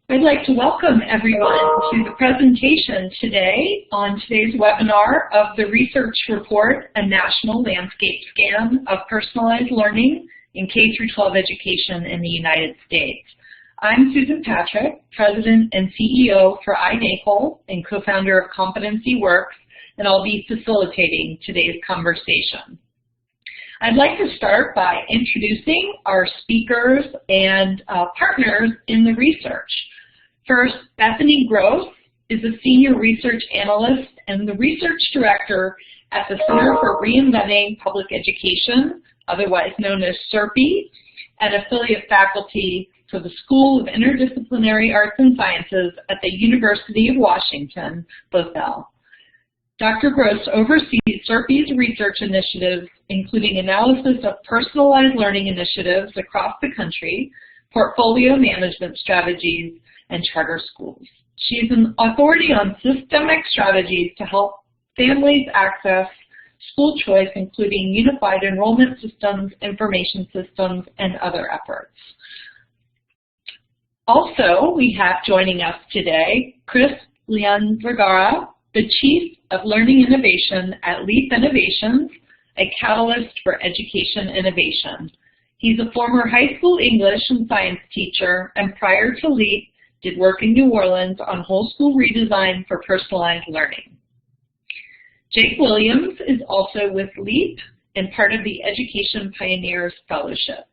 I'd like to welcome everyone to the presentation today on today's webinar of the research report, A National Landscape Scan of Personalized Learning in K-12 Education in the United States. I'm Susan Patrick, President and CEO for iNACOL and co-founder of Competency-Works, and I'll be facilitating today's conversation. I'd like to start by introducing our speakers and partners in the research. First, Bethany Gross is a Senior Research Analyst and the Research Director at the Center for Reinventing Public Education, otherwise known as CRPE, and affiliate faculty for the School of Interdisciplinary Arts and Sciences at the University of Washington, Bothell. Dr. Gross oversees CRPE's research initiatives, including analysis of personalized learning initiatives across the country, portfolio management strategies, and charter schools. She's an authority on systemic strategies to help families access school choice, including unified enrollment systems, information systems, and other efforts. Also, we have joining us today, Chris Leon-Vergara, the Chief of Learning Innovation at LEAP Innovations, a catalyst for education innovation. He's a former high school English and science teacher, and prior to LEAP, did work in New Orleans on whole school redesign for personalized learning. Jake Williams is also with LEAP and part of the Education Pioneers Fellowship.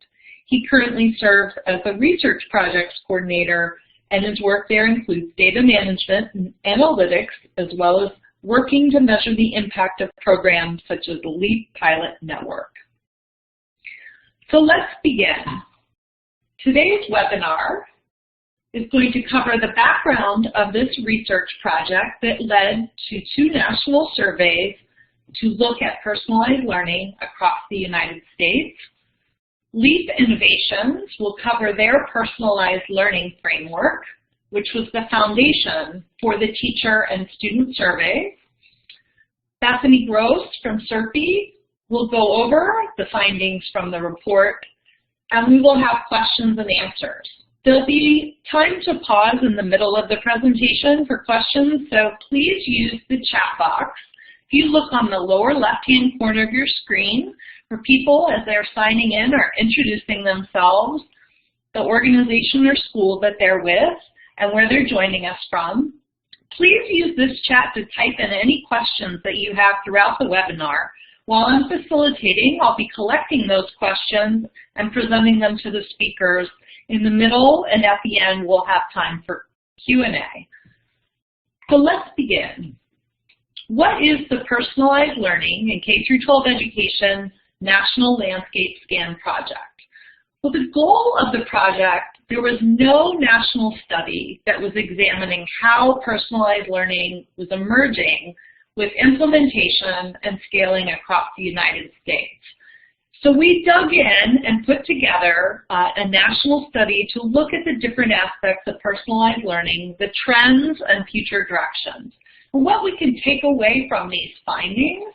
He currently serves as a research projects coordinator, and his work there includes data management and analytics, as well as working to measure the impact of programs such as the LEAP Pilot Network. So let's begin. Today's webinar is going to cover the background of this research project that led to 2 national surveys to look at personalized learning across the United States. LEAP Innovations will cover their personalized learning framework, which was the foundation for the teacher and student surveys. Bethany Gross from CRPE will go over the findings from the report, and we will have questions and answers. There'll be time to pause in the middle of the presentation for questions, so please use the chat box. If you look on the lower left-hand corner of your screen, for people as they're signing in or introducing themselves, the organization or school that they're with, and where they're joining us from, please use this chat to type in any questions that you have throughout the webinar. While I'm facilitating, I'll be collecting those questions and presenting them to the speakers. In the middle and at the end, we'll have time for Q&A. So let's begin. What is the Personalized Learning in K-12 Education National Landscape Scan project? Well, the goal of the project, there was no national study that was examining how personalized learning was emerging with implementation and scaling across the United States. So we dug in and put together a national study to look at the different aspects of personalized learning, the trends and future directions, and what we can take away from these findings.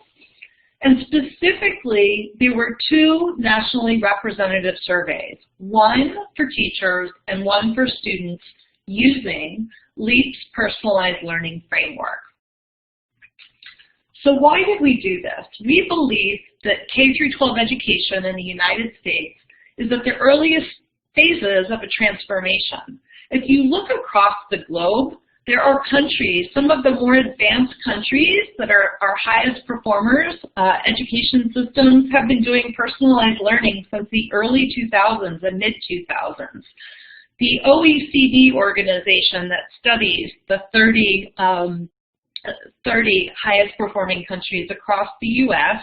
And specifically, there were 2 nationally representative surveys, one for teachers and one for students using LEAP's personalized learning framework. So why did we do this? We believe that K-12 education in the United States is at the earliest phases of a transformation. If you look across the globe, there are countries, some of the more advanced countries that are our highest performers, education systems have been doing personalized learning since the early 2000s and mid-2000s. The OECD organization that studies the 30 highest performing countries across the U.S.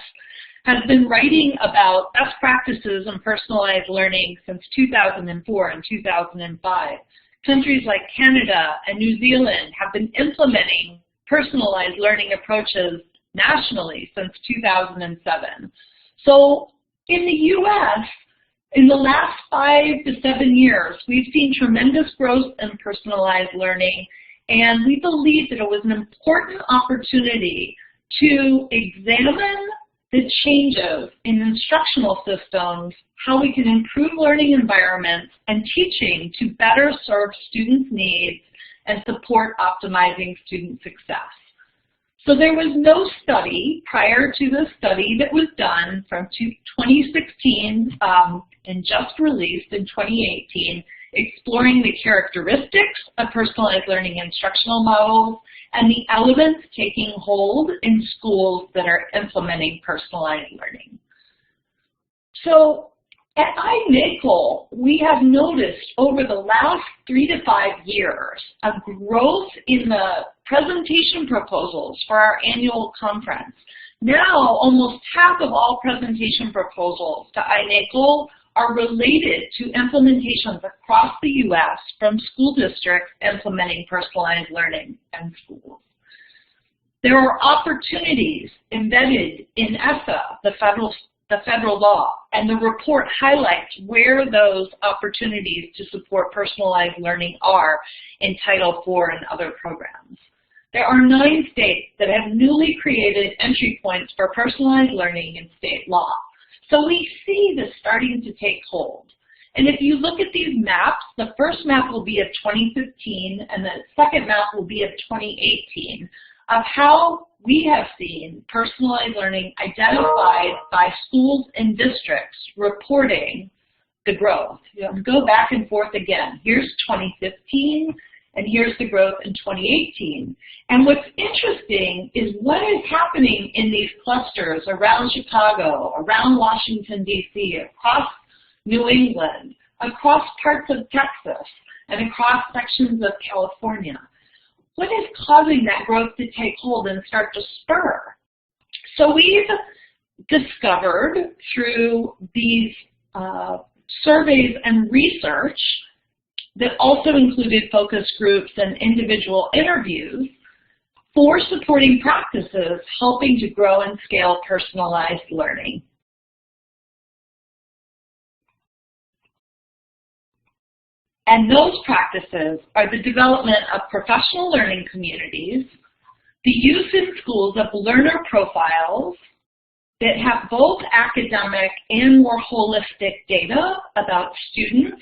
has been writing about best practices in personalized learning since 2004 and 2005. Countries like Canada and New Zealand have been implementing personalized learning approaches nationally since 2007. So in the U.S., in the last 5 to 7 years, we've seen tremendous growth in personalized learning, and we believe that it was an important opportunity to examine the changes in instructional systems, how we can improve learning environments and teaching to better serve students' needs and support optimizing student success. So there was no study prior to the study that was done from 2016 and just released in 2018, exploring the characteristics of personalized learning instructional models and the elements taking hold in schools that are implementing personalized learning. So at iNACOL, we have noticed over the last 3 to 5 years a growth in the presentation proposals for our annual conference. Now, almost half of all presentation proposals to iNACOL are related to implementations across the U.S. from school districts implementing personalized learning in schools. There are opportunities embedded in ESSA, the federal law, and the report highlights where those opportunities to support personalized learning are in Title IV and other programs. There are 9 states that have newly created entry points for personalized learning in state law. So we see this starting to take hold. And if you look at these maps, the first map will be of 2015 and the second map will be of 2018, of how we have seen personalized learning identified by schools and districts reporting the growth. Go back and forth again. Here's 2015 and here's the growth in 2018. And what's interesting is what is happening in these clusters around Chicago, around Washington, D.C., across New England, across parts of Texas, and across sections of California. What is causing that growth to take hold and start to spur? So we've discovered through these surveys and research that also included focus groups and individual interviews, 4 supporting practices helping to grow and scale personalized learning. And those practices are the development of professional learning communities, the use in schools of learner profiles that have both academic and more holistic data about students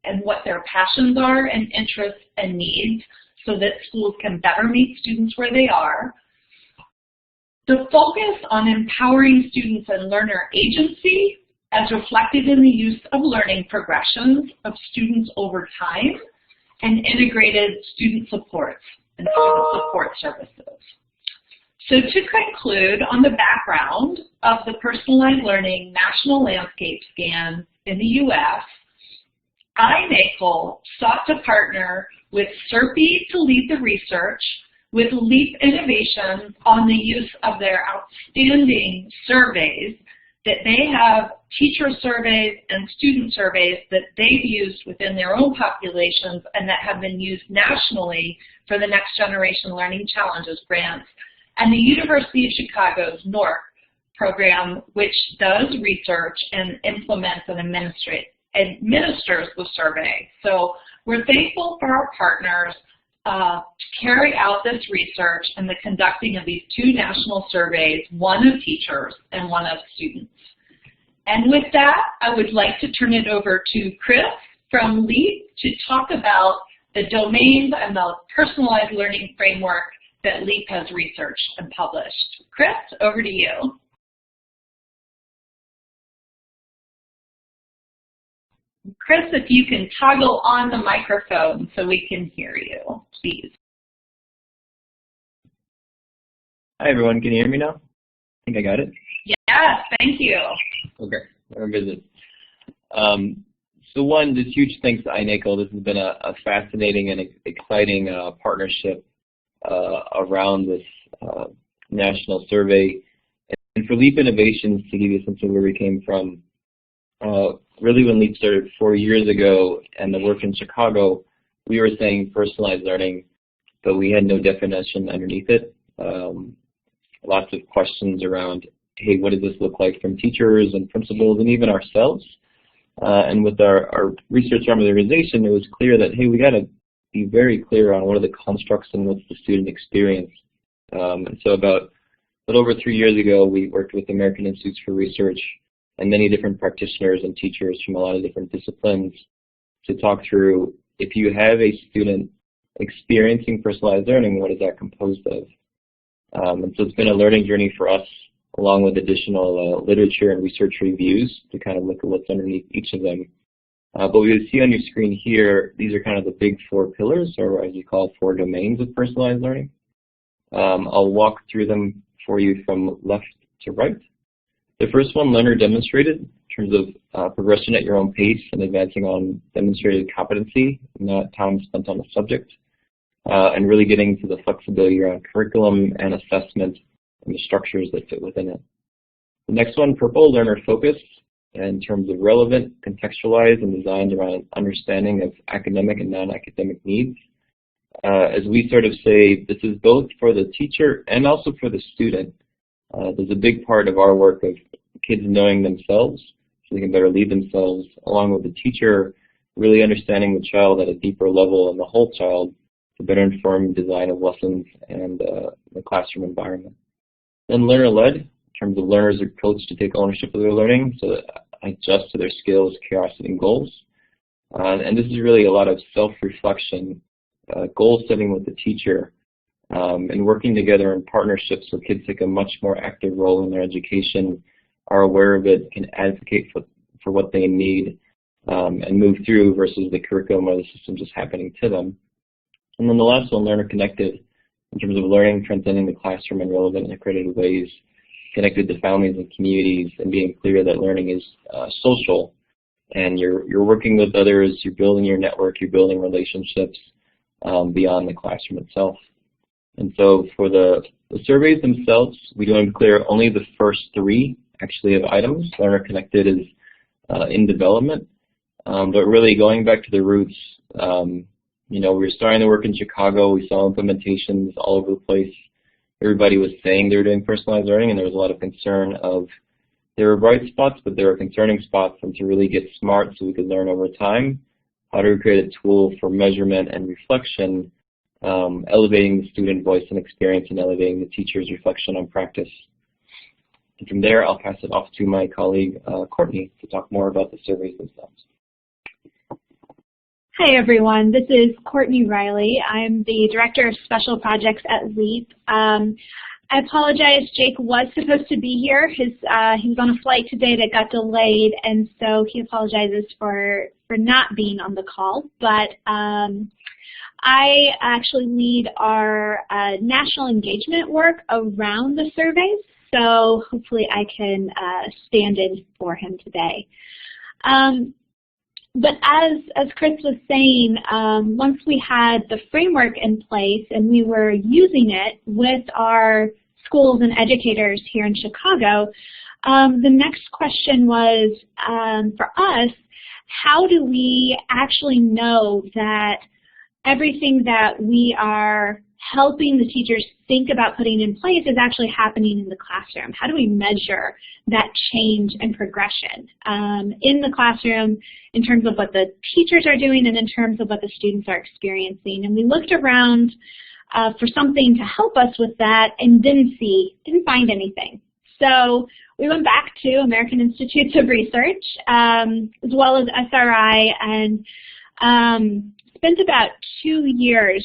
and what their passions are and interests and needs so that schools can better meet students where they are. The focus on empowering students and learner agency as reflected in the use of learning progressions of students over time and integrated student supports and student support services. So to conclude on the background of the personalized learning national landscape scan in the U.S., iNACOL sought to partner with CRPE to lead the research with LEAP Innovation on the use of their outstanding surveys that they have, teacher surveys and student surveys that they've used within their own populations and that have been used nationally for the Next Generation Learning Challenges grants, and the University of Chicago's NORC program, which does research and implements and administers the survey. So we're thankful for our partners to carry out this research and the conducting of these 2 national surveys, one of teachers and one of students. And with that, I would like to turn it over to Chris from LEAP to talk about the domains and the personalized learning framework that LEAP has researched and published. Chris, over to you. Chris, if you can toggle on the microphone so we can hear you, please. Hi, everyone. Can you hear me now? I think I got it. Yes, thank you. Okay, we're visit. So one, just huge thanks to iNACOL. This has been a fascinating and exciting partnership around this national survey. And for LEAP Innovations, to give you a sense of where we came from, really when LEAP started 4 years ago and the work in Chicago, we were saying personalized learning, but we had no definition underneath it. Lots of questions around, hey, what does this look like from teachers and principals and even ourselves? And with our research arm of the organization, it was clear that, hey, we got to be very clear on what are the constructs and what's the student experience. And so about But over 3 years ago, we worked with American Institutes for Research and many different practitioners and teachers from a lot of different disciplines to talk through, if you have a student experiencing personalized learning, what is that composed of? And so it's been a learning journey for us, along with additional literature and research reviews to kind of look at what's underneath each of them. But we see on your screen here, these are kind of the big 4 pillars, or as you call, 4 domains of personalized learning. I'll walk through them for you from left to right. The first one, learner demonstrated, in terms of progression at your own pace and advancing on demonstrated competency, not time spent on the subject, and really getting to the flexibility around curriculum and assessment and the structures that fit within it. The next one, purple, learner focused, in terms of relevant, contextualized, and designed around understanding of academic and non-academic needs. As we sort of say, this is both for the teacher and also for the student. There's a big part of our work of kids knowing themselves so they can better lead themselves, along with the teacher really understanding the child at a deeper level and the whole child to better inform design of lessons and the classroom environment. Then learner-led, in terms of learners are coached to take ownership of their learning so that adjust to their skills, curiosity, and goals. And this is really a lot of self-reflection, goal setting with the teacher, and working together in partnerships so kids take a much more active role in their education, are aware of it, can advocate for what they need, and move through versus the curriculum or the system just happening to them. And then the last one, learner connected, in terms of learning transcending the classroom in relevant and accredited ways, connected to families and communities, and being clear that learning is social, and you're working with others, you're building your network, you're building relationships beyond the classroom itself. And so for the surveys themselves, we do clear only the first 3 actually of items. Learner connected is in development, but really going back to the roots, you know, we were starting to work in Chicago, we saw implementations all over the place. Everybody was saying they were doing personalized learning, and there was a lot of concern of there were bright spots, but there were concerning spots, and to really get smart so we could learn over time, how to create a tool for measurement and reflection, elevating the student voice and experience and elevating the teacher's reflection on practice. And from there, I'll pass it off to my colleague, Courtney, to talk more about the surveys themselves. Hi everyone, this is Courtney Riley. I'm the Director of Special Projects at LEAP. I apologize, Jake was supposed to be here. He was on a flight today that got delayed, and so he apologizes for not being on the call. But I actually lead our national engagement work around the surveys, so hopefully I can stand in for him today. But as Chris was saying, once we had the framework in place and we were using it with our schools and educators here in Chicago, the next question was, for us, how do we actually know that everything that we are helping the teachers think about putting in place is actually happening in the classroom? How do we measure that change and progression in the classroom in terms of what the teachers are doing and in terms of what the students are experiencing? And we looked around for something to help us with that and didn't find anything. So we went back to American Institutes of Research as well as SRI and spent about 2 years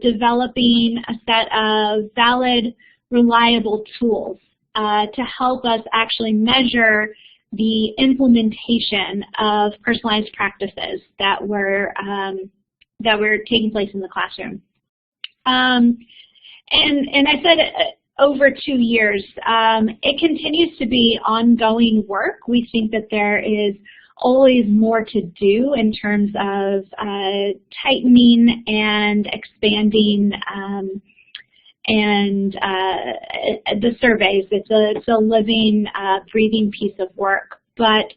developing a set of valid, reliable tools to help us actually measure the implementation of personalized practices that were taking place in the classroom. And I said over 2 years. It continues to be ongoing work. We think that there is always more to do in terms of tightening and expanding the surveys. It's a living, breathing piece of work. But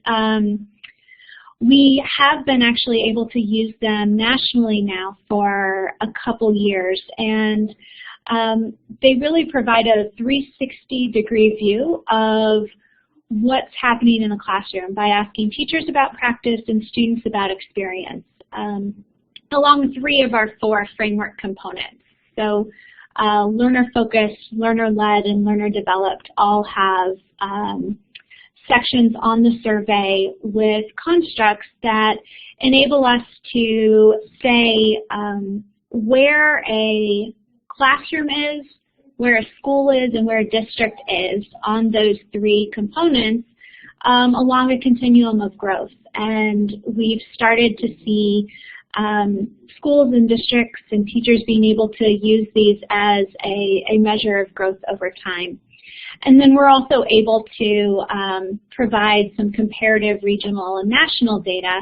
we have been actually able to use them nationally now for a couple years, and they really provide a 360-degree view of what's happening in the classroom by asking teachers about practice and students about experience, along 3 of our 4 framework components. So learner-focused, learner-led, and learner-developed all have sections on the survey with constructs that enable us to say where a classroom is, where a school is, and where a district is on those three components along a continuum of growth. And we've started to see schools and districts and teachers being able to use these as a measure of growth over time. And then we're also able to provide some comparative regional and national data.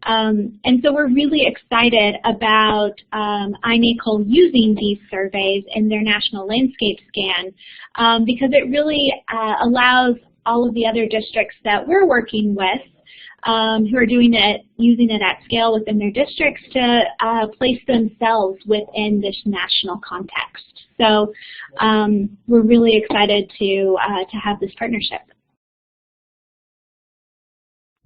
And so we're really excited about iNACOL using these surveys in their national landscape scan because it really allows all of the other districts that we're working with who are doing it, using it at scale within their districts to place themselves within this national context. So we're really excited to have this partnership.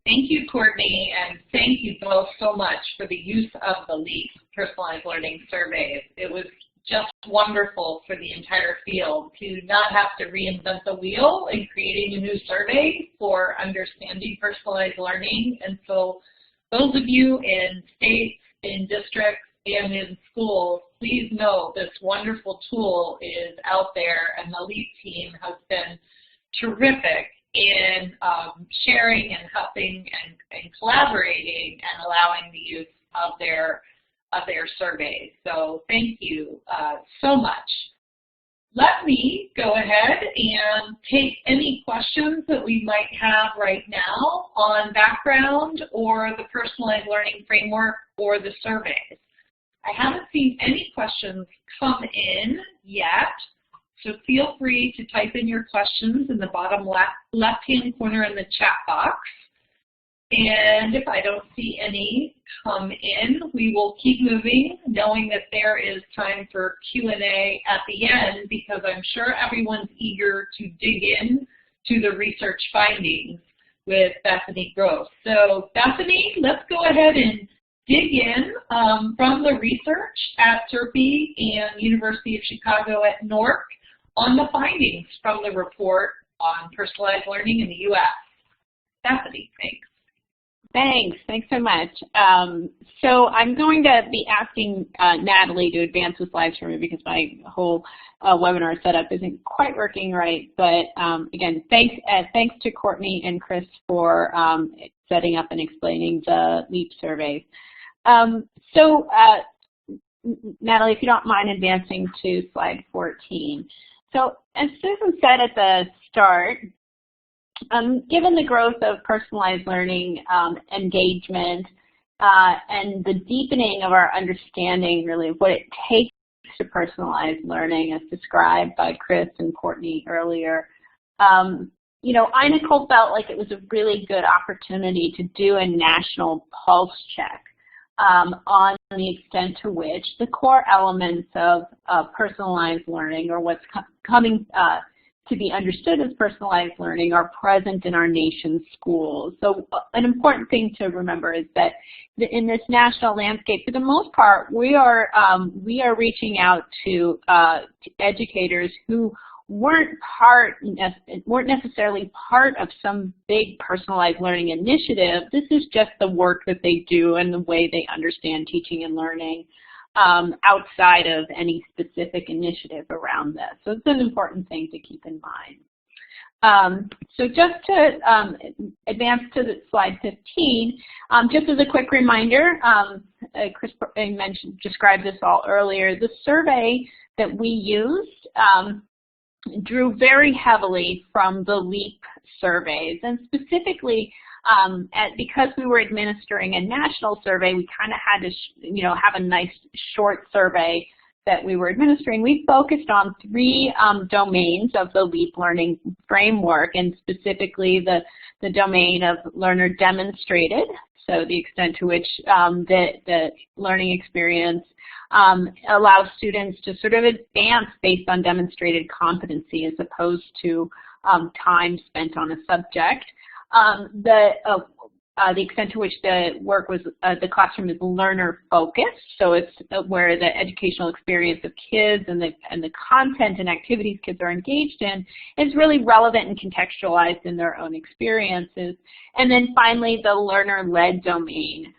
Thank you, Courtney, and thank you both so much for the use of the LEAP personalized learning surveys. It was just wonderful for the entire field to not have to reinvent the wheel in creating a new survey for understanding personalized learning. And so those of you in states, in districts, and in schools, please know this wonderful tool is out there, and the LEAP team has been terrific in sharing and helping and collaborating and allowing the use of their surveys. So thank you so much. Let me go ahead and take any questions that we might have right now on background or the personalized learning framework or the surveys. I haven't seen any questions come in yet, so feel free to type in your questions in the bottom left-hand corner in the chat box. And if I don't see any come in, we will keep moving, knowing that there is time for Q&A at the end, because I'm sure everyone's eager to dig in to the research findings with Bethany Gross. So Bethany, let's go ahead and dig in from the research at CRPE and University of Chicago at NORC on the findings from the report on personalized learning in the U.S. Bethany, thanks. Thanks so much. So I'm going to be asking Natalie to advance the slides for me because my whole webinar setup isn't quite working right. But again, thanks to Courtney and Chris for setting up and explaining the LEAP surveys. So Natalie, if you don't mind advancing to slide 14. So as Susan said at the start, given the growth of personalized learning engagement and the deepening of our understanding really of what it takes to personalize learning as described by Chris and Courtney earlier, you know, iNACOL felt like it was a really good opportunity to do a national pulse check on the extent to which the core elements of personalized learning, or what's coming to be understood as personalized learning, are present in our nation's schools. So an important thing to remember is that in this national landscape, for the most part, we are reaching out to educators who weren't necessarily part of some big personalized learning initiative. This is just the work that they do and the way they understand teaching and learning outside of any specific initiative around this. So it's an important thing to keep in mind. So just to advance to slide 15, just as a quick reminder, Chris described this all earlier, the survey that we used drew very heavily from the LEAP surveys, and specifically because we were administering a national survey, we kind of had to have a nice short survey that we were administering. We focused on three domains of the LEAP learning framework, and specifically the domain of learner demonstrated, so the extent to which the learning experience allows students to sort of advance based on demonstrated competency as opposed to time spent on a subject. the extent to which the work was, the classroom is learner focused, so it's where the educational experience of kids and the content and activities kids are engaged in is really relevant and contextualized in their own experiences. And then finally, the learner-led domain,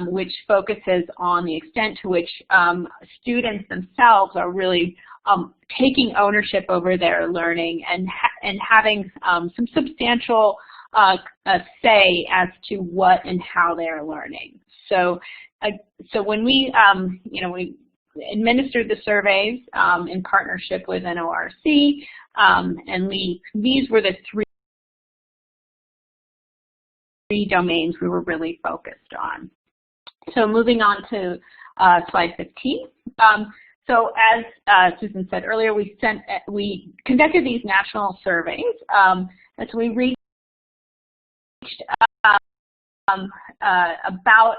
which focuses on the extent to which students themselves are really taking ownership over their learning and having some substantial say as to what and how they're learning. So when we, we administered the surveys in partnership with NORC and LEAP, these were the three domains we were really focused on. So moving on to slide 15. So as Susan said earlier, we conducted these national surveys, and so we reached about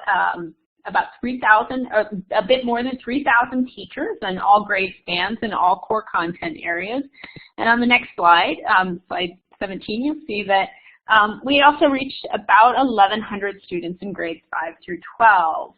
3,000, or a bit more than 3,000 teachers in all grade spans and all core content areas. And on the next slide, slide 17, you'll see that we also reached about 1,100 students in grades 5 through 12.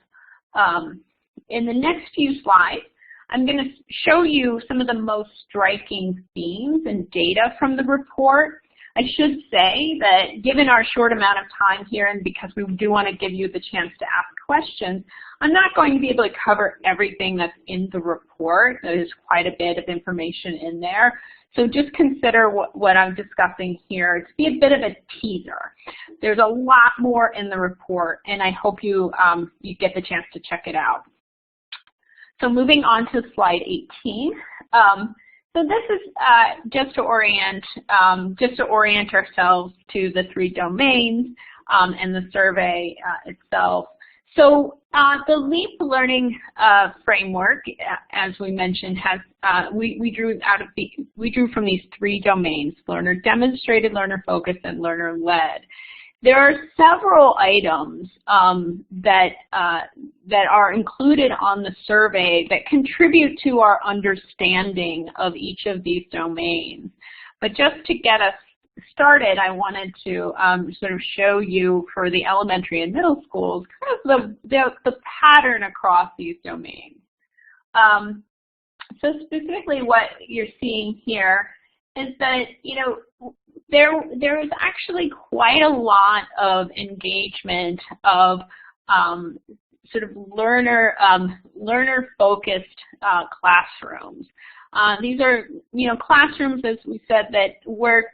In the next few slides, I'm going to show you some of the most striking themes and data from the report. I should say that given our short amount of time here, and because we do want to give you the chance to ask questions, I'm not going to be able to cover everything that's in the report. There's quite a bit of information in there. So just consider what I'm discussing here to be a bit of a teaser. There's a lot more in the report, and I hope you get the chance to check it out. So moving on to slide 18. So this is just to orient ourselves to the three domains and the survey itself. So the LEAP learning framework, as we mentioned, has we drew from these three domains: learner demonstrated, learner focused, and learner led. There are several items that are included on the survey that contribute to our understanding of each of these domains. But just to get us started, I wanted to sort of show you for the elementary and middle schools kind of the pattern across these domains. So specifically what you're seeing here is that, there is actually quite a lot of engagement of sort of learner-focused classrooms. These are, classrooms, as we said, that where,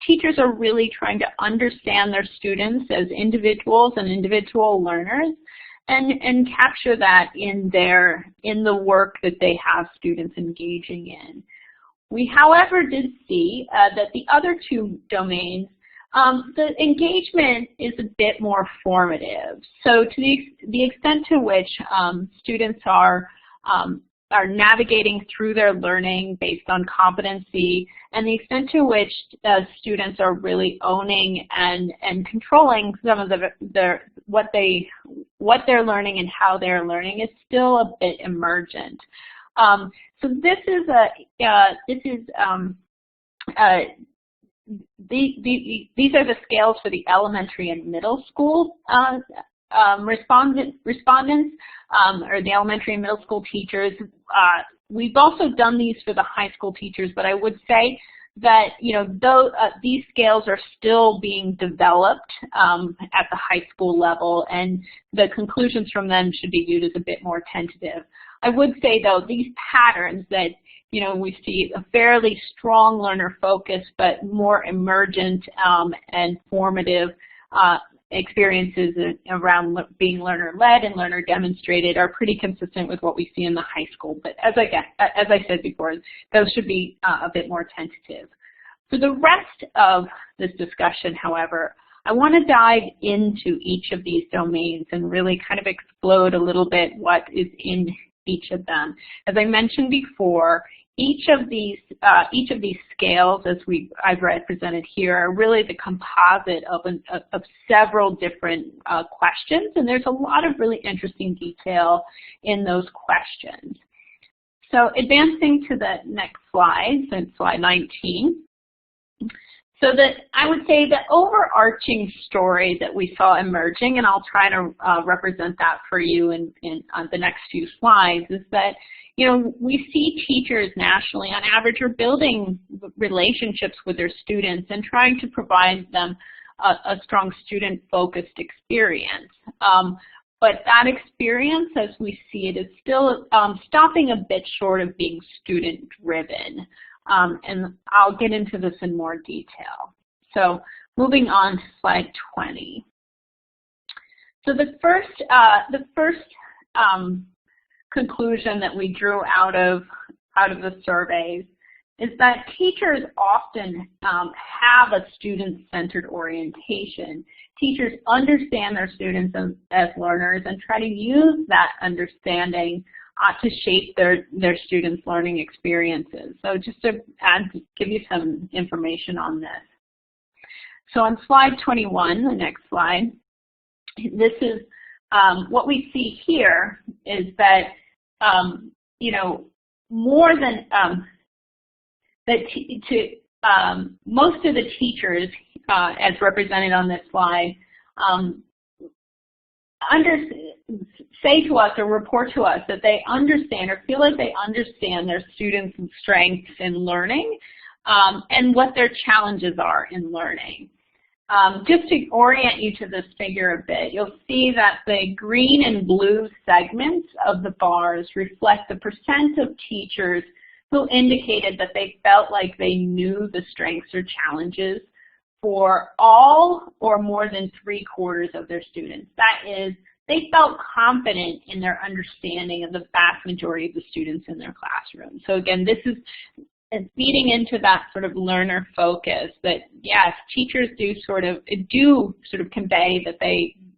teachers are really trying to understand their students as individuals and individual learners and capture that in the work that they have students engaging in. We, however, did see that the other two domains, the engagement is a bit more formative. So to the extent to which students are navigating through their learning based on competency, and the extent to which students are really owning and controlling some of what they're learning and how they're learning is still a bit emergent. So this is these are the scales for the elementary and middle school respondents, or the elementary and middle school teachers. We've also done these for the high school teachers, but I would say that these scales are still being developed at the high school level, and the conclusions from them should be viewed as a bit more tentative. I would say, though, these patterns that we see a fairly strong learner focus, but more emergent and formative experiences around being learner-led and learner-demonstrated are pretty consistent with what we see in the high school. But as I said before, those should be a bit more tentative. For the rest of this discussion, however, I want to dive into each of these domains and really kind of explode a little bit what is in each of them. As I mentioned before, each of these scales, as I've represented here, are really the composite of several different questions, and there's a lot of really interesting detail in those questions. So advancing to the next slide, so slide 19. So that I would say the overarching story that we saw emerging, and I'll try to represent that for you on the next few slides, is that we see teachers nationally on average are building relationships with their students and trying to provide them a strong student-focused experience. But that experience, as we see it, is still stopping a bit short of being student-driven. And I'll get into this in more detail. So moving on to slide 20. So the first conclusion that we drew out of the surveys is that teachers often have a student-centered orientation. Teachers understand their students as learners and try to use that understanding to shape their students' learning experiences. So just to give you some information on this. So on slide 21, the next slide, this is what we see here is that more than most of the teachers, as represented on this slide, say to us or report to us that they understand or feel like they understand their students' strengths in learning and what their challenges are in learning. Just to orient you to this figure a bit, you'll see that the green and blue segments of the bars reflect the percent of teachers who indicated that they felt like they knew the strengths or challenges for all or more than 3/4 of their students. That is, they felt confident in their understanding of the vast majority of the students in their classroom. So again, this is feeding into that sort of learner focus that yes, teachers do sort of convey that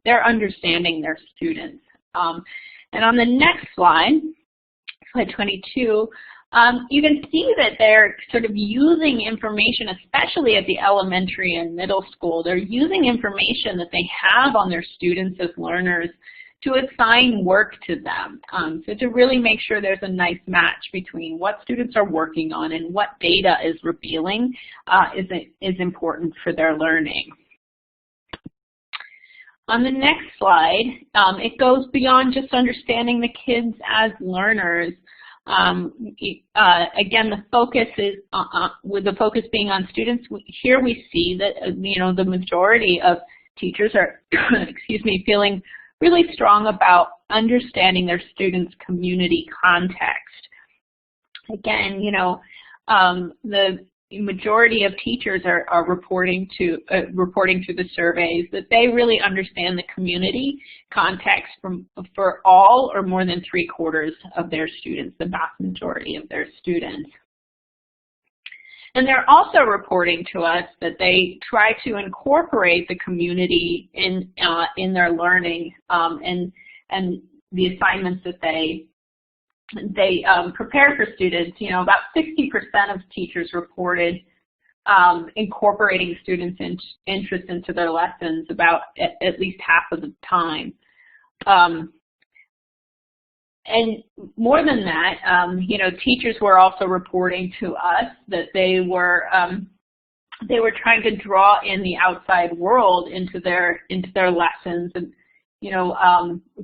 they're understanding their students. And on the next slide, slide 22, you can see that they're sort of using information, especially at the elementary and middle school. They're using information that they have on their students as learners to assign work to them. So to really make sure there's a nice match between what students are working on and what data is revealing is important for their learning. On the next slide, it goes beyond just understanding the kids as learners. Again, the focus is with the focus being on students. Here we see that the majority of teachers are, excuse me, feeling really strong about understanding their students' community context. Again, the majority of teachers are reporting through the surveys that they really understand the community context for all or more than 3/4 of their students, the vast majority of their students. And they're also reporting to us that they try to incorporate the community in their learning and the assignments that they prepare for students. About 60% of teachers reported incorporating students' interest into their lessons about at least half of the time. And more than that, teachers were also reporting to us that they were trying to draw in the outside world into their lessons, and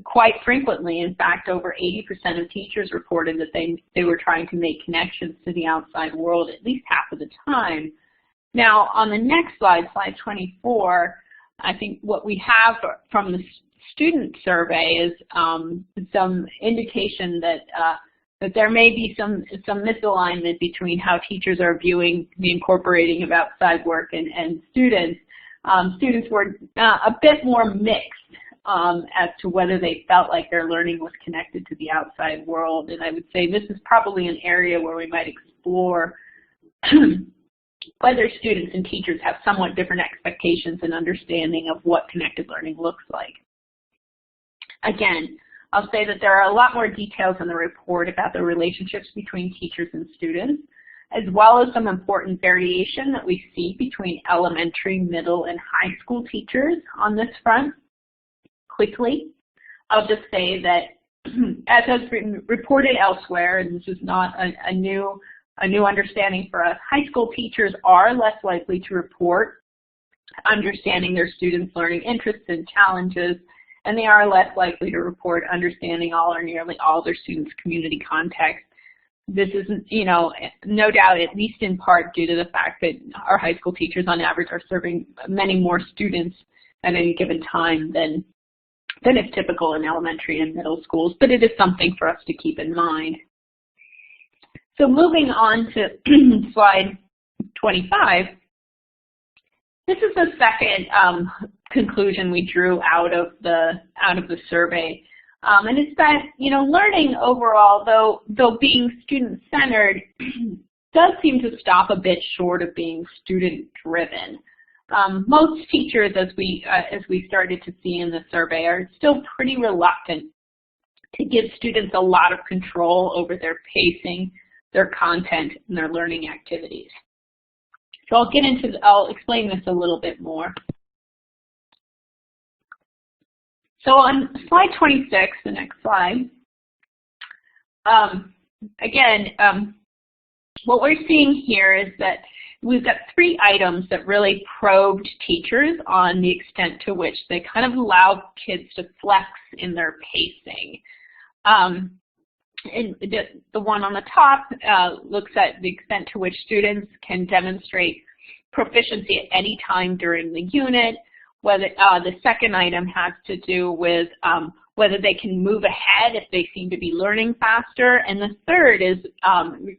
quite frequently, in fact, over 80% of teachers reported that they were trying to make connections to the outside world at least half of the time. Now, on the next slide, slide 24, I think what we have from the student survey is some indication that there may be some misalignment between how teachers are viewing the incorporating of outside work and students. Students were a bit more mixed as to whether they felt like their learning was connected to the outside world, and I would say this is probably an area where we might explore whether students and teachers have somewhat different expectations and understanding of what connected learning looks like. Again, I'll say that there are a lot more details in the report about the relationships between teachers and students, as well as some important variation that we see between elementary, middle, and high school teachers on this front. Quickly, I'll just say that as has been reported elsewhere, and this is not a new a new understanding for us. High school teachers are less likely to report understanding their students' learning interests and challenges, and they are less likely to report understanding all or nearly all their students' community context. This is, no doubt, at least in part due to the fact that our high school teachers on average are serving many more students at any given time than is typical in elementary and middle schools, but it is something for us to keep in mind. So moving on to slide 25, this is the second conclusion we drew out of the survey, and it's that learning overall, though being student-centered, does seem to stop a bit short of being student-driven. Most teachers, as we started to see in the survey, are still pretty reluctant to give students a lot of control over their pacing, their content, and their learning activities. So I'll explain this a little bit more. So on slide 26, the next slide, what we're seeing here is that we've got 3 items that really probed teachers on the extent to which they kind of allow kids to flex in their pacing. And the one on the top looks at the extent to which students can demonstrate proficiency at any time during the unit. Whether the second item has to do with whether they can move ahead if they seem to be learning faster, and the third is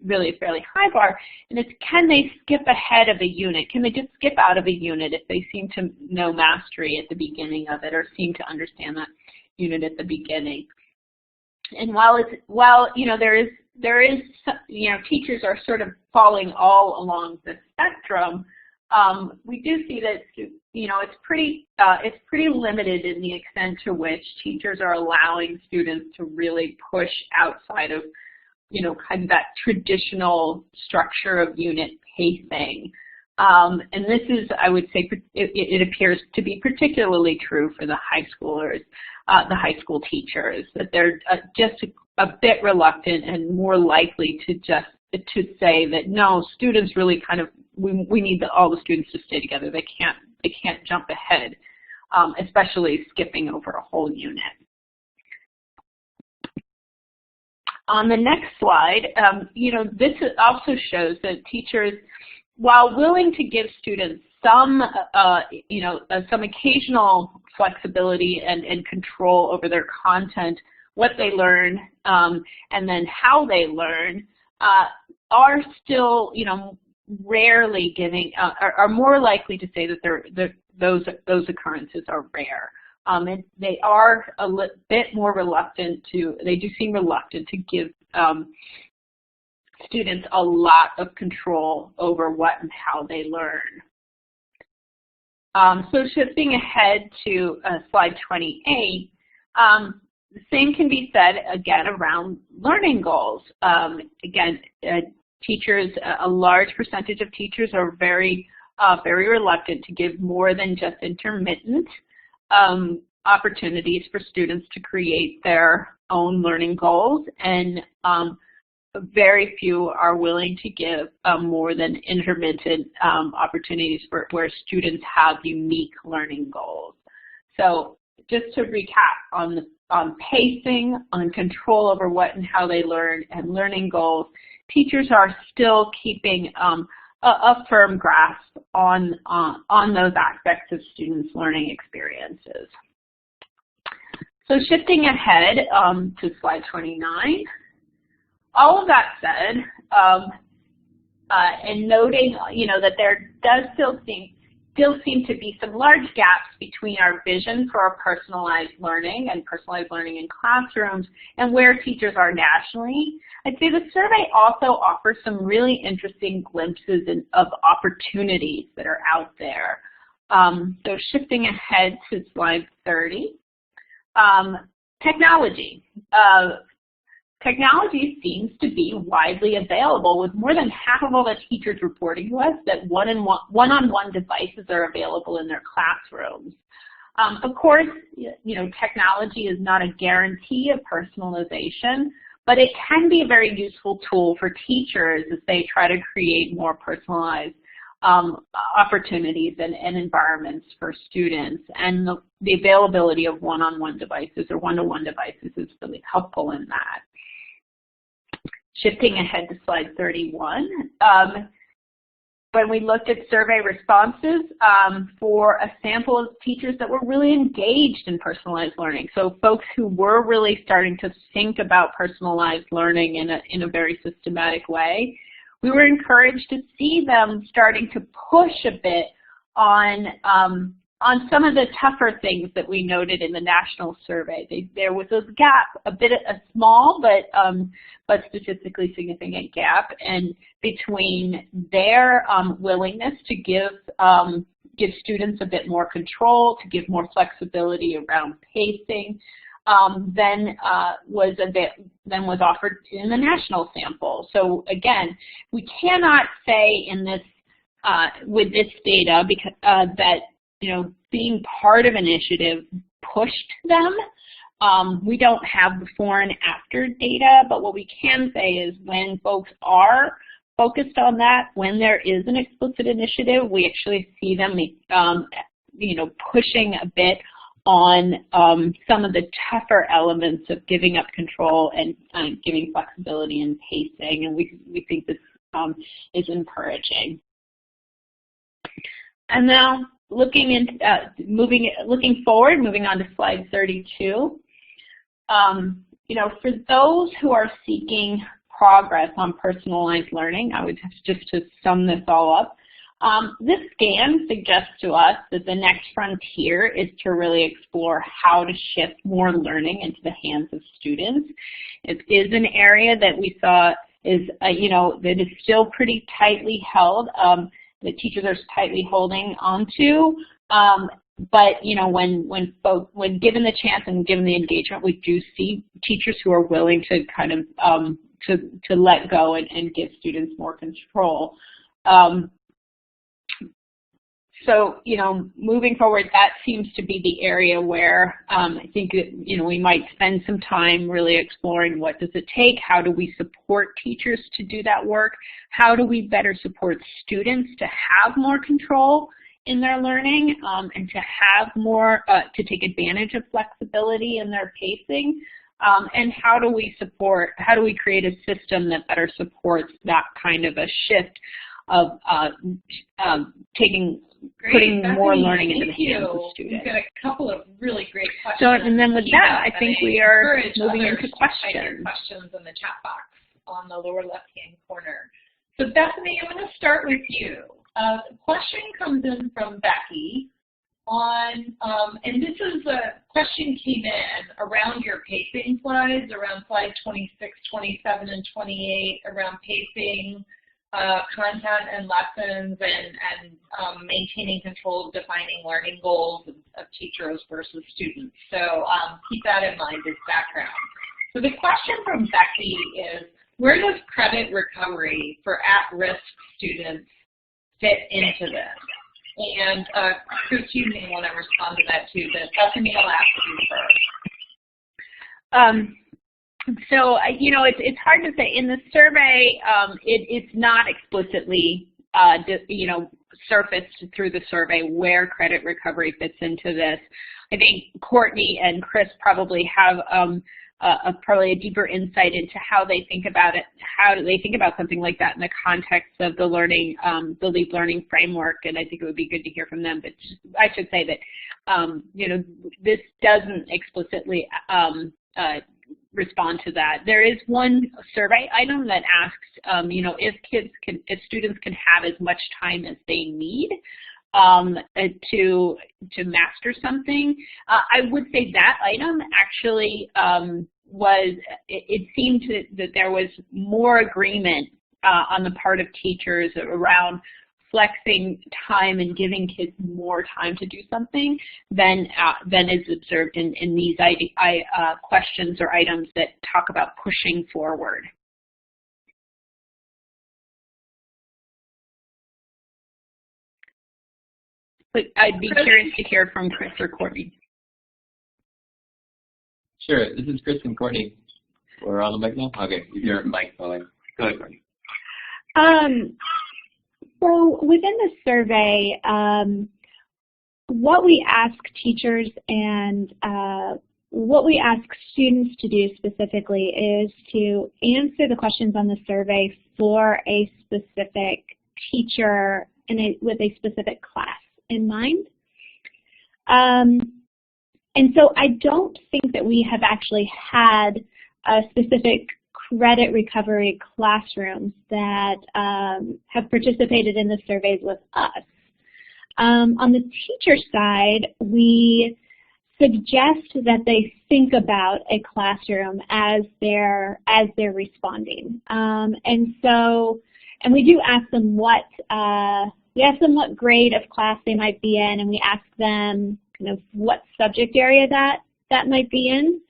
really a fairly high bar, and it's can they skip ahead of a unit? Can they just skip out of a unit if they seem to know mastery at the beginning of it or seem to understand that unit at the beginning? And while there is teachers are sort of falling all along the spectrum, we do see that it's pretty limited in the extent to which teachers are allowing students to really push outside of kind of that traditional structure of unit pacing. And this is, I would say, it appears to be particularly true for the high schoolers, the high school teachers, that they're just a bit reluctant and more likely to say that no, students really kind of we need all the students to stay together. They can't jump ahead, especially skipping over a whole unit. On the next slide, this also shows that teachers, while willing to give students some occasional flexibility and control over their content, what they learn, and then how they learn, are still, rarely giving, are more likely to say that those occurrences are rare. And they are a bit more reluctant they do seem reluctant to give students a lot of control over what and how they learn. So shifting ahead to slide 28, the same can be said again around learning goals. Teachers, a large percentage of teachers are very reluctant to give more than just intermittent opportunities for students to create their own learning goals, and very few are willing to give more than intermittent opportunities where students have unique learning goals. So just to recap on pacing, on control over what and how they learn, and learning goals, teachers are still keeping a firm grasp on those aspects of students' learning experiences. So shifting ahead to slide 29, all of that said, and noting that there does still seem to be some large gaps between our vision for our personalized learning in classrooms and where teachers are nationally, I'd say the survey also offers some really interesting glimpses of opportunities that are out there. So shifting ahead to slide 30, technology. Technology seems to be widely available, with more than half of all the teachers reporting to us that one-on-one devices are available in their classrooms. Of course, technology is not a guarantee of personalization, but it can be a very useful tool for teachers as they try to create more personalized opportunities and environments for students. And the availability of one-on-one devices or one-to-one devices is really helpful in that. Shifting ahead to slide 31. When we looked at survey responses for a sample of teachers that were really engaged in personalized learning, so folks who were really starting to think about personalized learning in a very systematic way, we were encouraged to see them starting to push a bit on some of the tougher things that we noted in the national survey. There was a gap, a small but statistically significant gap, and between their willingness to give students a bit more control, to give more flexibility around pacing, than was offered in the national sample. So again, we cannot say in this with this data because that being part of an initiative pushed them. We don't have before and after data, but what we can say is when folks are focused on that, when there is an explicit initiative, we actually see them, pushing a bit on some of the tougher elements of giving up control and giving flexibility and pacing, and we think this is encouraging. And now looking forward, moving on to slide 32. For those who are seeking progress on personalized learning, I would just to sum this all up. This scan suggests to us that the next frontier is to really explore how to shift more learning into the hands of students. It is an area that we saw is, that is still pretty tightly held, that teachers are tightly holding onto. But when given the chance and given the engagement, we do see teachers who are willing to kind of to let go and give students more control. So, moving forward, that seems to be the area where I think that, we might spend some time really exploring what does it take, how do we support teachers to do that work, how do we better support students to have more control in their learning and to have more, to take advantage of flexibility in their pacing, and how do we create a system that better supports that kind of a shift of putting more learning into the hands of students. We've got a couple of really great questions. So, and then with that, I think we are moving into questions. Questions in the chat box on the lower left-hand corner. So Bethany, I'm going to start with you. A question comes in from Becky on, and this is a question came in around your pacing slides, around slide 26, 27, and 28, around pacing, content and lessons, and maintaining control of defining learning goals of teachers versus students. So keep that in mind as background. So the question from Becky is, where does credit recovery for at-risk students fit into this? And Chris, you may want to respond to that too, but Bethany, I'll ask you first. So, it's hard to say. In the survey, it's not explicitly, surfaced through the survey where credit recovery fits into this. I think Courtney and Chris probably have probably a deeper insight into how they think about it. How do they think about something like that in the context of the learning, the LEAP learning framework? And I think it would be good to hear from them. But I should say that, this doesn't explicitly respond to that. There is one survey item that asks, if students can have as much time as they need to master something. I would say that item actually it seemed that there was more agreement on the part of teachers around flexing time and giving kids more time to do something than is observed in these questions or items that talk about pushing forward. But I'd be curious to hear from Chris or Courtney. Sure, this is Chris and Courtney. We're on the mic now? Okay, your mic going. Go ahead, Courtney. So within the survey, what we ask teachers and what we ask students to do specifically is to answer the questions on the survey for a specific teacher and with a specific class in mind. And so I don't think that we have actually had a specific credit recovery classrooms that have participated in the surveys with us. On the teacher side, we suggest that they think about a classroom as they're responding, and we do ask them what grade of class they might be in, and we ask them kind of what subject area that might be in.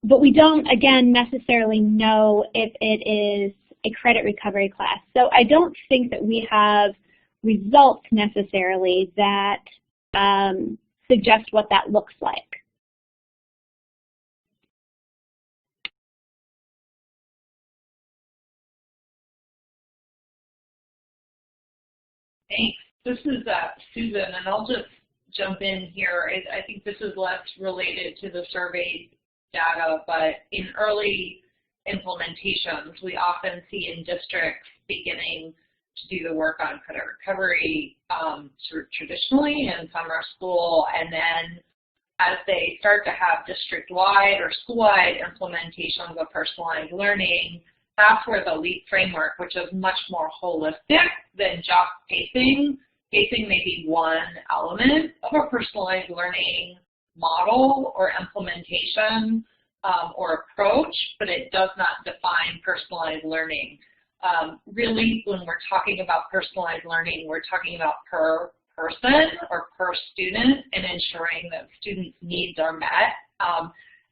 But we don't, again, necessarily know if it is a credit recovery class. So I don't think that we have results necessarily that suggest what that looks like. Thanks. This is Susan, and I'll just jump in here. I think this is less related to the survey data, but in early implementations, we often see in districts beginning to do the work on credit recovery sort of traditionally in summer school, and then as they start to have district-wide or school-wide implementations of personalized learning, that's where the LEAP framework, which is much more holistic than just pacing. Pacing may be one element of a personalized learning model or implementation or approach, but it does not define personalized learning. Really, when we're talking about personalized learning, we're talking about per person or per student and ensuring that students' needs are met.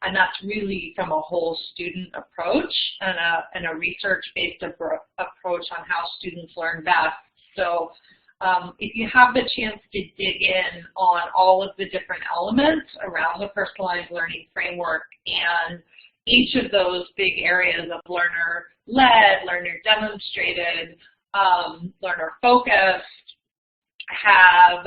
And that's really from a whole student approach and a research-based approach on how students learn best. So if you have the chance to dig in on all of the different elements around the personalized learning framework and each of those big areas of learner-led, learner-demonstrated, learner-focused, have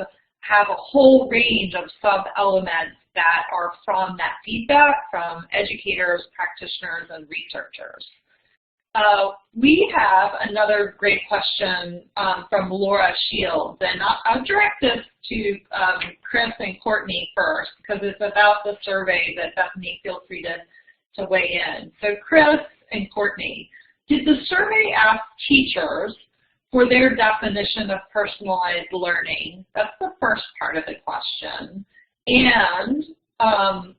a whole range of sub-elements that are from that feedback from educators, practitioners, and researchers. We have another great question from Laura Shields, and I'll direct this to Chris and Courtney first because it's about the survey, but Bethany, feel free to weigh in. So Chris and Courtney, did the survey ask teachers for their definition of personalized learning? That's the first part of the question. And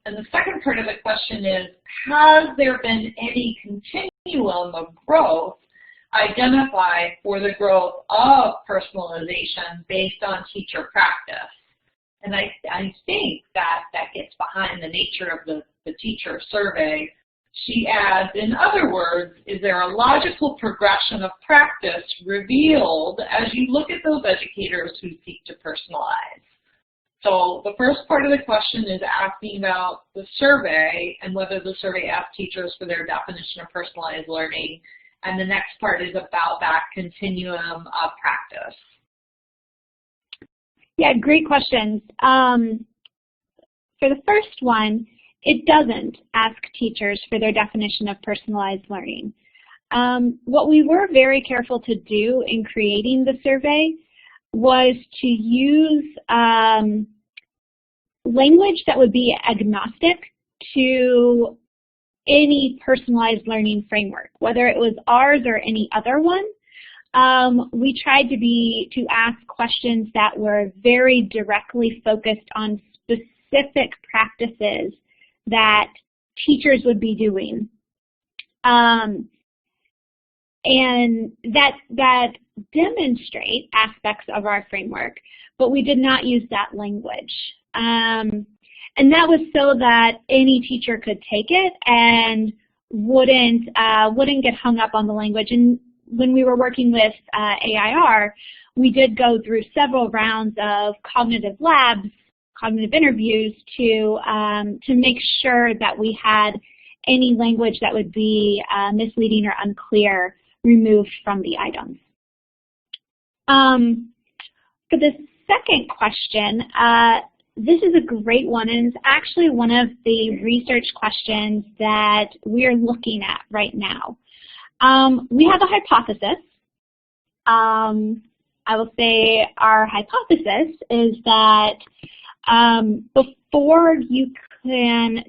the second part of the question is, has there been any continuum of growth identified for the growth of personalization based on teacher practice? And I think that gets behind the nature of the teacher survey. She adds, in other words, is there a logical progression of practice revealed as you look at those educators who seek to personalize? So the first part of the question is asking about the survey and whether the survey asked teachers for their definition of personalized learning. And the next part is about that continuum of practice. Yeah, great questions. For the first one, it doesn't ask teachers for their definition of personalized learning. What we were very careful to do in creating the survey was to use language that would be agnostic to any personalized learning framework, whether it was ours or any other one. We tried to ask questions that were very directly focused on specific practices that teachers would be doing. And that demonstrate aspects of our framework, but we did not use that language. And that was so that any teacher could take it and wouldn't get hung up on the language. And when we were working with AIR, we did go through several rounds of cognitive labs, cognitive interviews to make sure that we had any language that would be misleading or unclear removed from the items. For the second question, this is a great one, and it's actually one of the research questions that we're looking at right now. We have a hypothesis. I will say our hypothesis is that before you can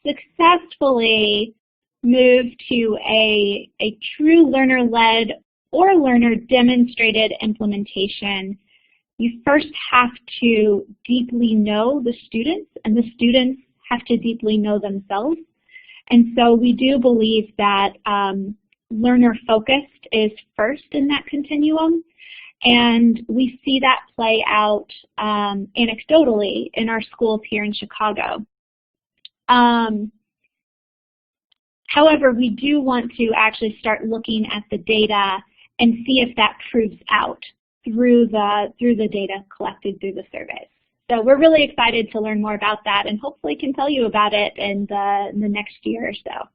successfully move to a true learner-led or learner-demonstrated implementation, you first have to deeply know the students, and the students have to deeply know themselves. And so we do believe that learner-focused is first in that continuum, and we see that play out anecdotally in our schools here in Chicago. However, we do want to actually start looking at the data and see if that proves out through the data collected through the surveys. So we're really excited to learn more about that, and hopefully can tell you about it in the next year or so.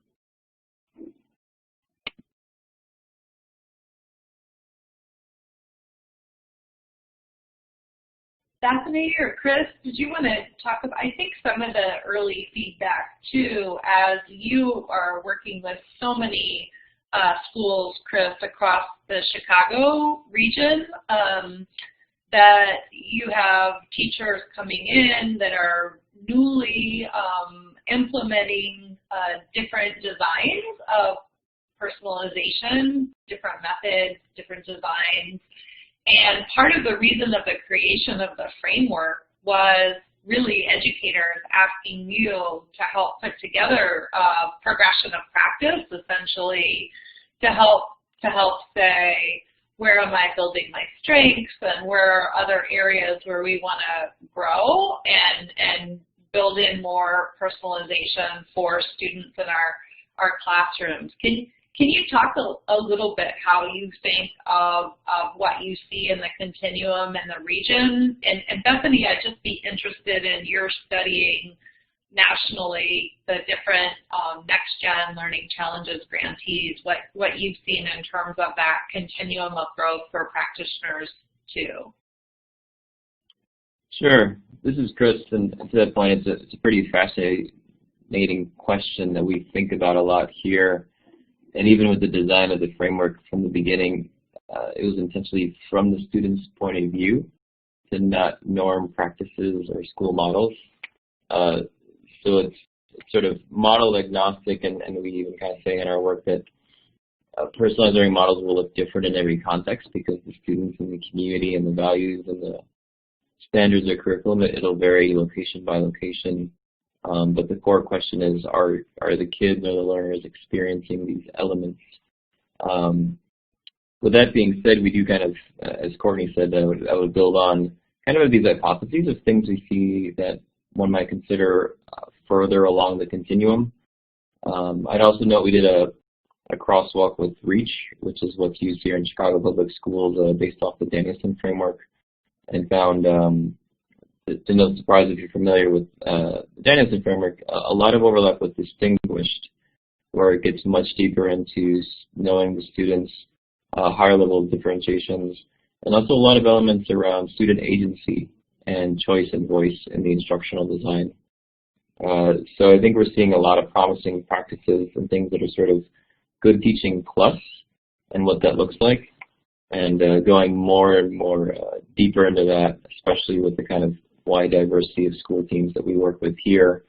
Bethany or Chris, did you want to talk about, I think, some of the early feedback too, as you are working with so many schools, Chris, across the Chicago region, that you have teachers coming in that are newly implementing different designs of personalization, different methods, different designs. And part of the reason of the creation of the framework was really educators asking you to help put together a progression of practice, essentially, to help say, where am I building my strengths, and where are other areas where we want to grow and build in more personalization for students in our classrooms. Can you talk a little bit how you think of what you see in the continuum and the region? And Bethany, I'd just be interested in your studying nationally the different Next Gen Learning Challenges grantees, what you've seen in terms of that continuum of growth for practitioners too. Sure. This is Chris, and to that point, it's a pretty fascinating question that we think about a lot here. And even with the design of the framework from the beginning, it was intentionally from the student's point of view to not norm practices or school models. So it's sort of model agnostic, and we even kind of say in our work that personalized learning models will look different in every context because the students and the community and the values and the standards of curriculum, it'll vary location by location. But the core question is, are the kids or the learners experiencing these elements? With that being said, we do kind of, as Courtney said, I would build on kind of these hypotheses of things we see that one might consider further along the continuum. I'd also note we did a crosswalk with REACH, which is what's used here in Chicago Public Schools based off the Danielson framework, and found to no surprise if you're familiar with the Danielson framework, a lot of overlap with Distinguished, where it gets much deeper into knowing the students, higher level of differentiations, and also a lot of elements around student agency and choice and voice in the instructional design. So I think we're seeing a lot of promising practices and things that are sort of good teaching plus and what that looks like, and going more and more deeper into that, especially with the kind of wide diversity of school teams that we work with here.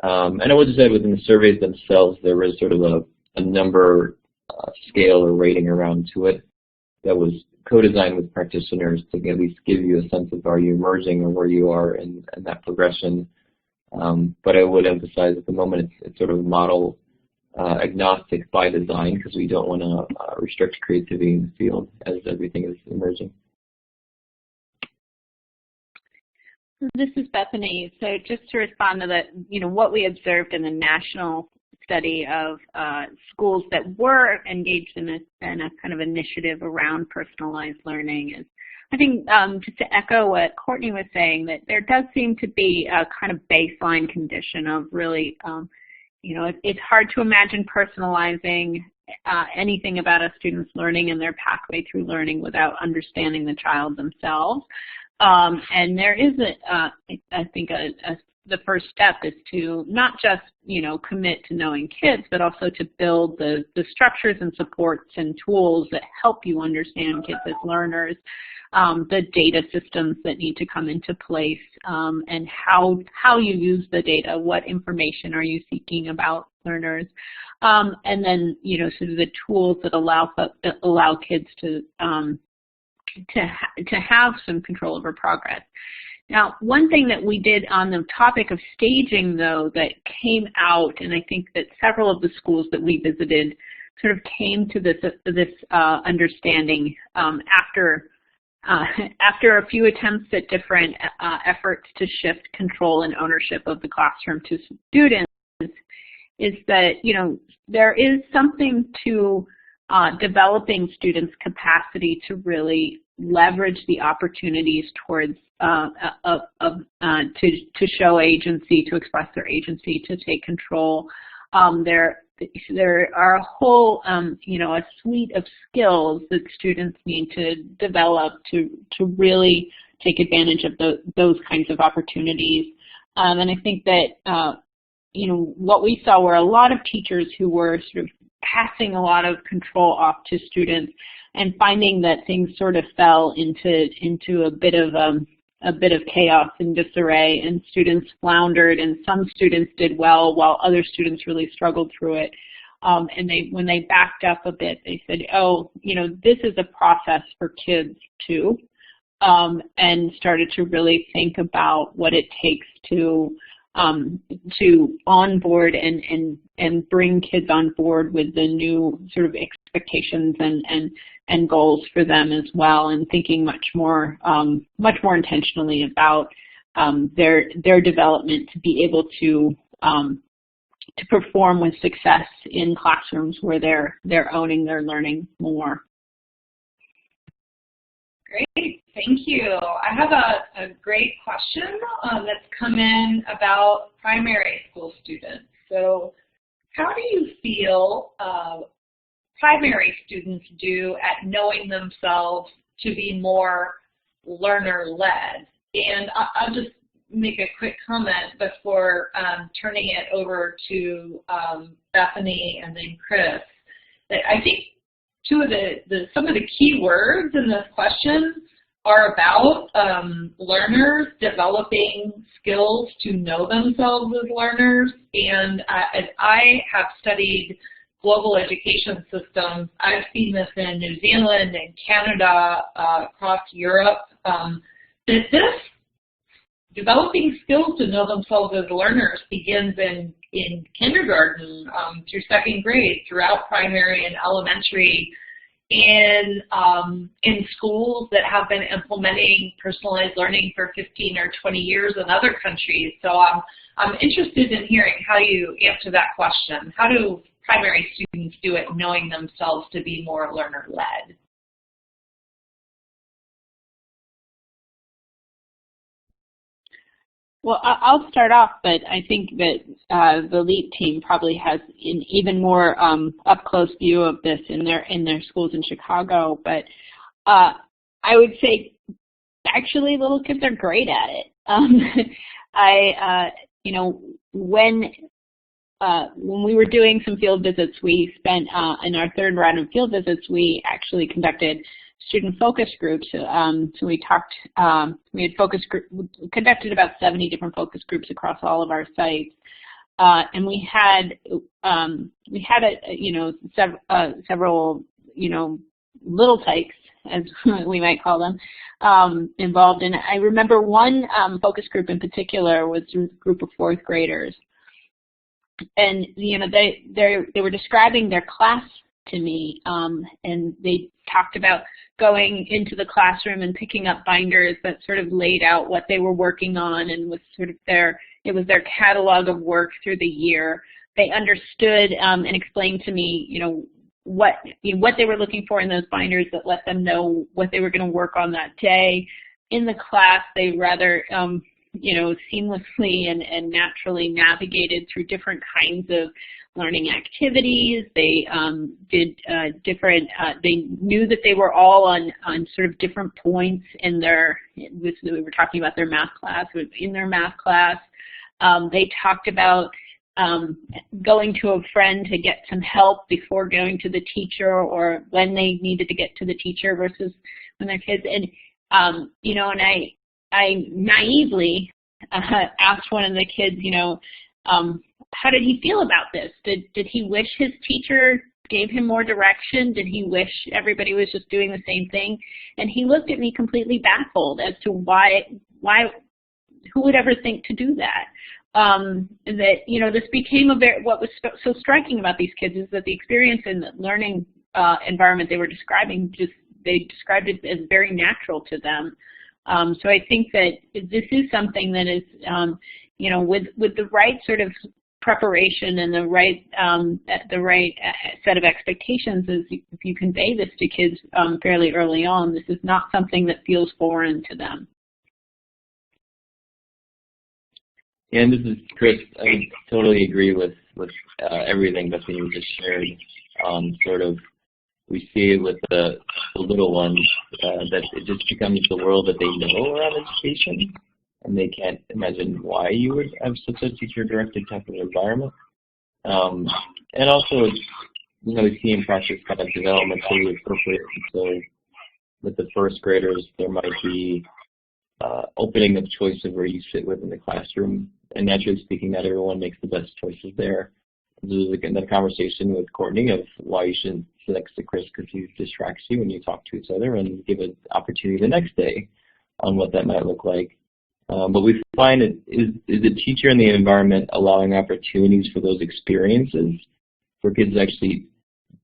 And I would just say within the surveys themselves, there was sort of a number scale or rating around to it that was co-designed with practitioners to at least give you a sense of are you emerging or where you are in that progression. But I would emphasize at the moment it's sort of model agnostic by design, because we don't want to restrict creativity in the field as everything is emerging. This is Bethany. So just to respond to that, what we observed in the national study of schools that were engaged in a kind of initiative around personalized learning is, I think, just to echo what Courtney was saying, that there does seem to be a kind of baseline condition of really, it's hard to imagine personalizing anything about a student's learning and their pathway through learning without understanding the child themselves. And there is, I think, the first step is to not just, commit to knowing kids, but also to build the structures and supports and tools that help you understand kids as learners, the data systems that need to come into place, and how you use the data, what information are you seeking about learners, and then, sort of the tools that allow kids to have some control over progress. Now, one thing that we did on the topic of staging, though, that came out, and I think that several of the schools that we visited sort of came to this understanding after a few attempts at different efforts to shift control and ownership of the classroom to students, is that, there is something to developing students' capacity to really leverage the opportunities towards to show agency, to express their agency, to take control. There are a whole, a suite of skills that students need to develop to really take advantage of those kinds of opportunities. And I think that, what we saw were a lot of teachers who were sort of passing a lot of control off to students and finding that things sort of fell into a bit of chaos and disarray, and students floundered, and some students did well while other students really struggled through it. And when they backed up a bit, they said, oh, this is a process for kids too, and started to really think about what it takes to onboard and bring kids on board with the new sort of expectations and goals for them as well, and thinking much more intentionally about their development to be able to perform with success in classrooms where they're owning their learning more. Great, thank you. I have a great question that's come in about primary school students. So how do you feel primary students do at knowing themselves to be more learner-led? And I'll just make a quick comment before turning it over to Bethany and then Chris, that I think some of the key words in this question are about learners developing skills to know themselves as learners. And as I have studied global education systems, I've seen this in New Zealand and Canada, across Europe, that this developing skills to know themselves as learners begins in kindergarten through second grade, throughout primary and elementary, in schools that have been implementing personalized learning for 15 or 20 years in other countries. So I'm interested in hearing how you answer that question. How do primary students do it knowing themselves to be more learner-led? Well, I'll start off, but I think that the LEAP team probably has an even more up-close view of this in their schools in Chicago. But I would say, actually, little kids are great at it. When we were doing some field visits, we spent in our third round of field visits, we actually conducted student focus groups. So we conducted about 70 different focus groups across all of our sites, and we had several little tykes, as we might call them, involved. And I remember one focus group in particular was a group of fourth graders, and they were describing their class to me, and they talked about going into the classroom and picking up binders that sort of laid out what they were working on, and was sort of their catalog of work through the year. They understood and explained to me, what they were looking for in those binders that let them know what they were going to work on that day. In the class, they rather seamlessly and naturally navigated through different kinds of learning activities. They did different, they knew that they were all on sort of different points in their, we were talking about their math class, in their math class. They talked about going to a friend to get some help before going to the teacher, or when they needed to get to the teacher versus when they're kids. And, and I naively asked one of the kids, how did he feel about this? Did he wish his teacher gave him more direction? Did he wish everybody was just doing the same thing? And he looked at me completely baffled as to why, who would ever think to do that? This became what was so striking about these kids is that the experience in the learning environment they were describing, they described it as very natural to them. So I think that this is something that is, with the right sort of preparation and the right set of expectations, if you convey this to kids fairly early on, this is not something that feels foreign to them. Yeah, and this is Chris. I totally agree with everything that you just shared. Sort of, we see it with the little ones that it just becomes the world that they know around education, and they can't imagine why you would have such a teacher-directed type of environment. And also, we see in practice kind of developmentally appropriate. So with the first graders, there might be opening of choice of where you sit within the classroom, and naturally speaking, not everyone makes the best choices there. There's again that conversation with Courtney of why you shouldn't sit next to Chris because he distracts you when you talk to each other, and give an opportunity the next day on what that might look like. But we find is the teacher in the environment allowing opportunities for those experiences for kids to actually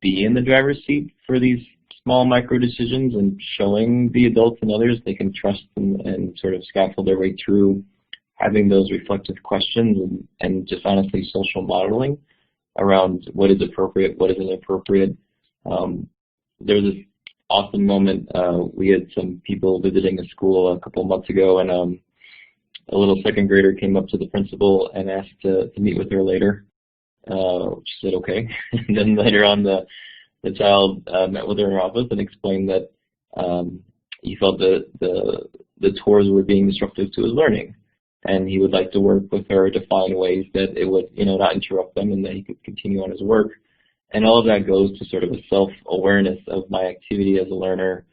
be in the driver's seat for these small micro decisions, and showing the adults and others they can trust and sort of scaffold their way through having those reflective questions and just honestly social modeling around what is appropriate, what isn't appropriate. There was this awesome moment. We had some people visiting a school a couple of months ago, and a little second grader came up to the principal and asked to meet with her later. She said okay. And then later on the child met with her in her office and explained that he felt that the tours were being disruptive to his learning, and he would like to work with her to find ways that it would, not interrupt them, and that he could continue on his work. And all of that goes to sort of a self-awareness of my activity as a learner.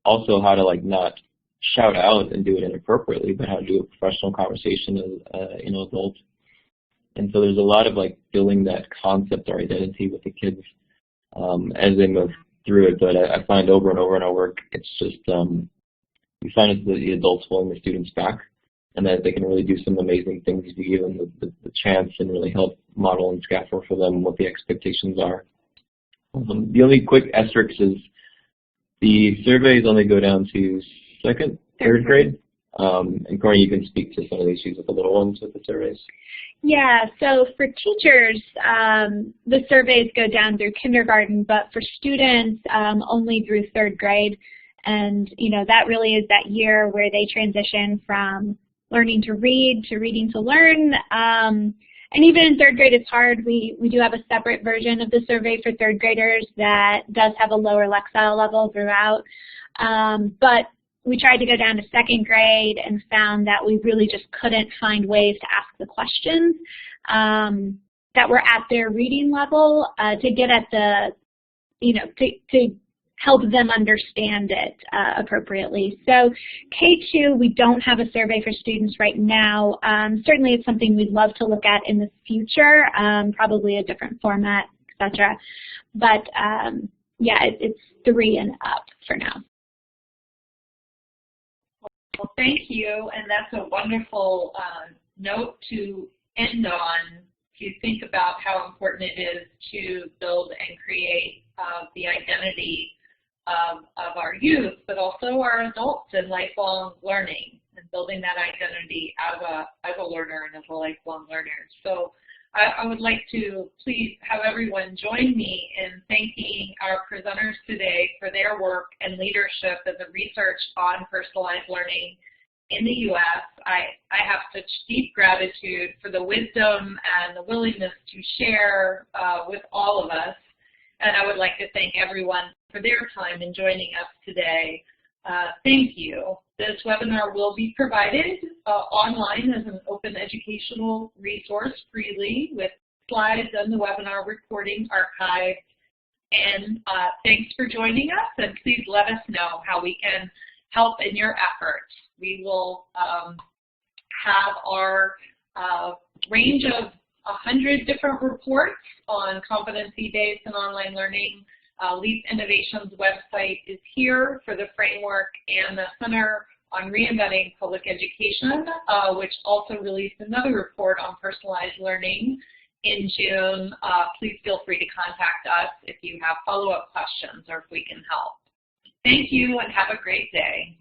Also, how to not shout out and do it inappropriately, but how to do a professional conversation as adult. And so there's a lot of building that concept or identity with the kids as they move through it. But I find over and over in our work, it's just we find it's the adults pulling the students back, and that they can really do some amazing things if you give them the chance and really help model and scaffold for them what the expectations are. The only quick asterisk is the surveys only go down to second, third grade. And Courtney, you can speak to some of the issues with the little ones with the surveys. Yeah, so for teachers, the surveys go down through kindergarten, but for students, only through third grade. And, that really is that year where they transition from learning to read to reading to learn. And even in third grade, it's hard. We do have a separate version of the survey for third graders that does have a lower Lexile level throughout. But we tried to go down to second grade and found that we really just couldn't find ways to ask the questions that were at their reading level to get at the, to help them understand it appropriately. So K2, we don't have a survey for students right now. Certainly it's something we'd love to look at in the future, probably a different format, etc. But yeah, it's 3 and up for now. Well, thank you, and that's a wonderful note to end on. If you think about how important it is to build and create the identity of our youth, but also our adults in lifelong learning, and building that identity as a learner and as a lifelong learner. So I would like to please have everyone join me in thanking our presenters today for their work and leadership in the research on personalized learning in the U.S. I have such deep gratitude for the wisdom and the willingness to share with all of us. And I would like to thank everyone for their time in joining us today. Thank you. This webinar will be provided online as an open educational resource freely with slides and the webinar recording archived. And thanks for joining us, and please let us know how we can help in your efforts. We will have our range of 100 different reports on competency-based and online learning. Leap Innovation's website is here for the framework, and the Center on Reinventing Public Education, which also released another report on personalized learning in June. Please feel free to contact us if you have follow-up questions or if we can help. Thank you and have a great day.